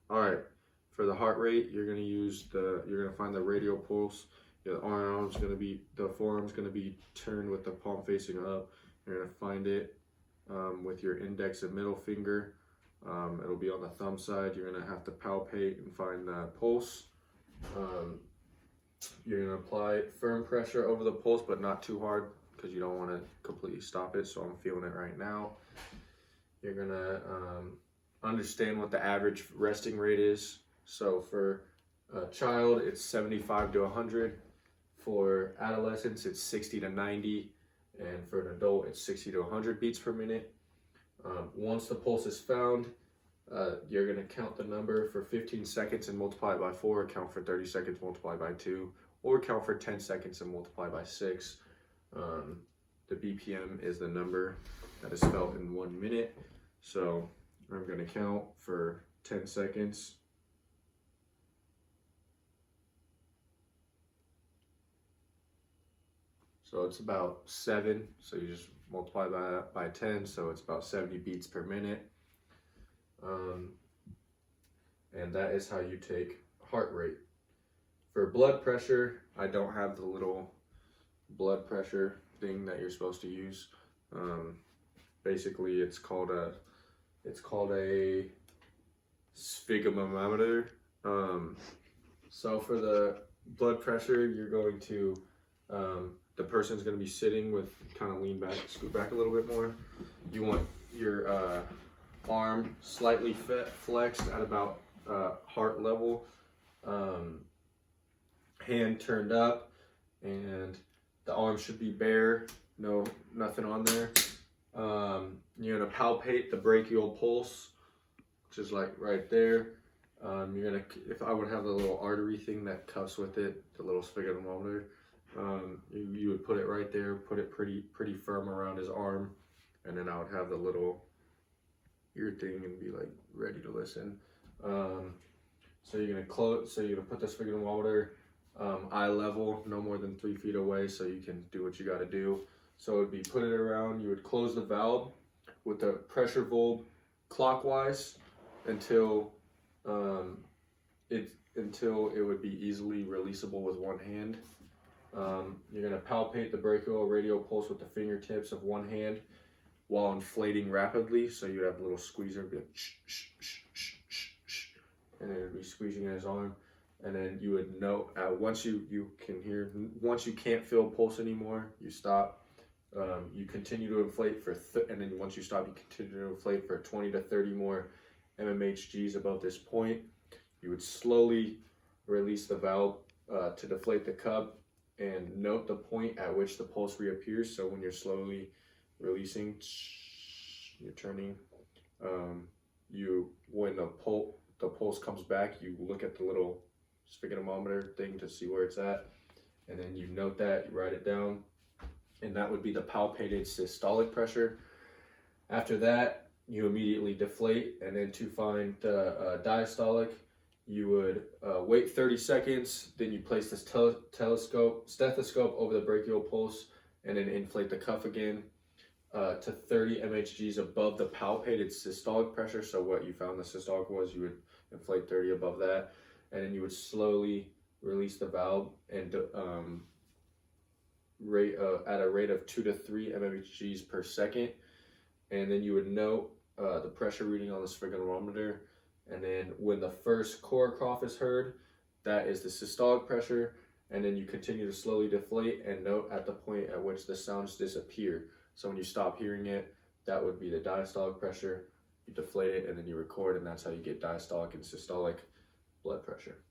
All right, for the heart rate, you're gonna find the radial pulse. The the forearm's gonna be turned with the palm facing up. You're gonna find it with your index and middle finger. It'll be on the thumb side. You're gonna have to palpate and find the pulse. You're gonna apply firm pressure over the pulse, but not too hard because you don't want to completely stop it. So I'm feeling it right now. You're gonna understand what the average resting rate is. So for a child, it's 75 to 100. For adolescents, it's 60 to 90. And for an adult, it's 60 to 100 beats per minute. Once the pulse is found, you're going to count the number for 15 seconds and multiply it by 4, count for 30 seconds, multiply by 2, or count for 10 seconds and multiply by 6. The BPM is the number that is felt in 1 minute. So I'm going to count for 10 seconds. So it's about 7. So you just multiply by 10. So it's about 70 beats per minute. And that is how you take heart rate. For blood pressure, I don't have the little blood pressure thing that you're supposed to use. Basically, it's called a sphygmomanometer. So for the blood pressure, you're going to the person's going to be sitting with kind of lean back, scoot back a little bit more. You want your arm slightly flexed at about heart level, hand turned up, and the arm should be bare, nothing on there. You're gonna palpate the brachial pulse, which is like right there. If I would have the little artery thing that cuffs with it, the little sphygmomanometer, you would put it right there, put it pretty firm around his arm, and then I would have the little ear thing and be like ready to listen. So you're gonna put the sphygmomanometer eye level, no more than 3 feet away, so you can do what you got to do. So it would be put it around. You would close the valve with the pressure valve clockwise until it would be easily releasable with one hand. You're gonna palpate the brachial radial pulse with the fingertips of one hand while inflating rapidly. So you'd have a little squeezer, be like shh, shh, shh, shh, shh, shh, and then it'd be squeezing in his arm. And then you would know once you can't feel pulse anymore, you stop. You continue to inflate and then once you stop, you continue to inflate for 20 to 30 more mmHgs above this point. You would slowly release the valve to deflate the cup and note the point at which the pulse reappears. So when you're slowly releasing, you're turning. When the pulse comes back, you look at the little sphygmometer thing to see where it's at, and then you note that, you write it down, and that would be the palpated systolic pressure. After that, you immediately deflate, and then to find the diastolic, you would wait 30 seconds, then you place this stethoscope over the brachial pulse, and then inflate the cuff again to 30 mmHgs above the palpated systolic pressure. So what you found the systolic was, you would inflate 30 above that, and then you would slowly release the valve and at a rate of 2 to 3 mmHgs per second. And then you would note the pressure reading on the sphygmomanometer. And then when the first core cough is heard, that is the systolic pressure. And then you continue to slowly deflate and note at the point at which the sounds disappear. So when you stop hearing it, that would be the diastolic pressure. You deflate it and then you record, and that's how you get diastolic and systolic blood pressure.